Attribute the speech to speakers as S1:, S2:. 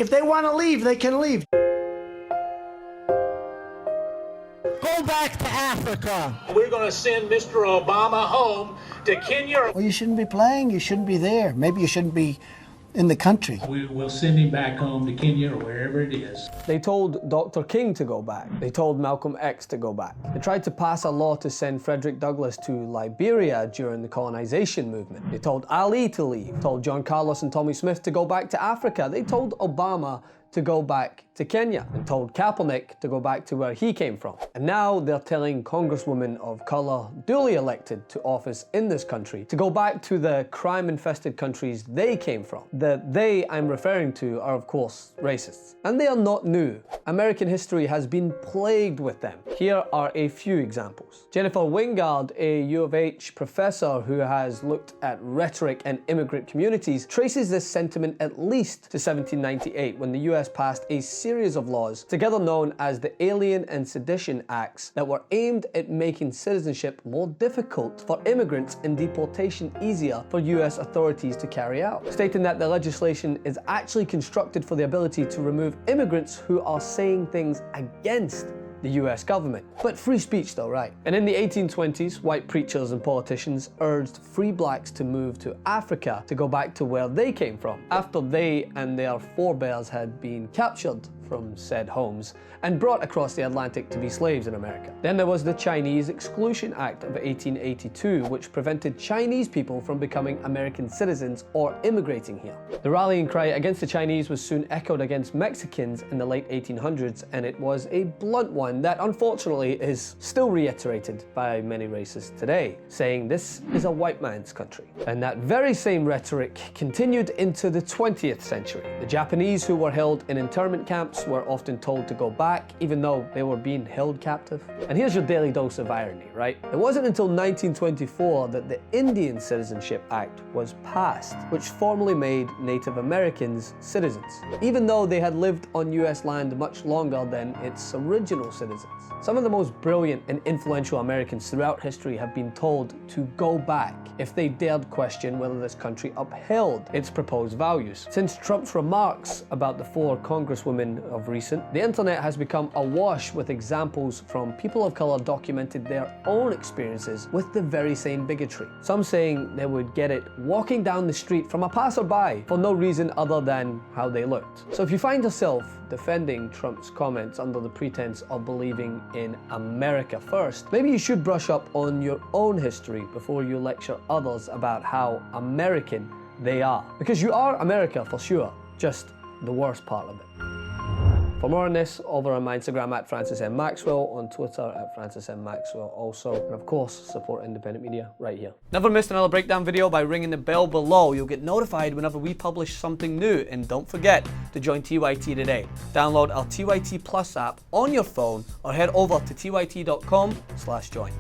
S1: If they want to leave, they can leave.
S2: Go back to Africa.
S3: We're going to send Mr. Obama home to Kenya.
S1: Well, you shouldn't be playing. You shouldn't be there. Maybe you shouldn't be in the country.
S4: We'll send him back home to Kenya or wherever it is.
S5: They told Dr. King to go back. They told Malcolm X to go back. They tried to pass a law to send Frederick Douglass to Liberia during the colonization movement. They told Ali to leave. They told John Carlos and Tommy Smith to go back to Africa. They told Obama to go back to Kenya, and told Kaepernick to go back to where he came from. And now they're telling congresswomen of color duly elected to office in this country to go back to the crime-infested countries they came from. The they I'm referring to are, of course, racists. And they are not new. American history has been plagued with them. Here are a few examples. Jennifer Wingard, a U of H professor who has looked at rhetoric and immigrant communities, traces this sentiment at least to 1798, when the US passed a series of laws, together known as the Alien and Sedition Acts, that were aimed at making citizenship more difficult for immigrants and deportation easier for US authorities to carry out, stating that the legislation is actually constructed for the ability to remove immigrants who are saying things against the US government. But free speech though, right? And in the 1820s, white preachers and politicians urged free blacks to move to Africa to go back to where they came from, after they and their forebears had been captured from said homes and brought across the Atlantic to be slaves in America. Then there was the Chinese Exclusion Act of 1882, which prevented Chinese people from becoming American citizens or immigrating here. The rallying cry against the Chinese was soon echoed against Mexicans in the late 1800s, and it was a blunt one that unfortunately is still reiterated by many racists today, saying this is a white man's country. And that very same rhetoric continued into the 20th century. The Japanese who were held in internment camps were often told to go back, even though they were being held captive. And here's your daily dose of irony, right? It wasn't until 1924 that the Indian Citizenship Act was passed, which formally made Native Americans citizens, even though they had lived on US land much longer than its original citizens. Some of the most brilliant and influential Americans throughout history have been told to go back if they dared question whether this country upheld its proposed values. Since Trump's remarks about the 4 congresswomen of recent, the internet has become awash with examples from people of color documented their own experiences with the very same bigotry. Some saying they would get it walking down the street from a passerby for no reason other than how they looked. So if you find yourself defending Trump's comments under the pretense of believing in America first, maybe you should brush up on your own history before you lecture others about how American they are. Because you are America for sure, just the worst part of it. For more on this, over on my Instagram at Francis M. Maxwell, on Twitter at Francis M. Maxwell also, and of course, support independent media right here. Never missed another breakdown video by ringing the bell below. You'll get notified whenever we publish something new, and don't forget to join TYT today. Download our TYT Plus app on your phone or head over to tyt.com/join.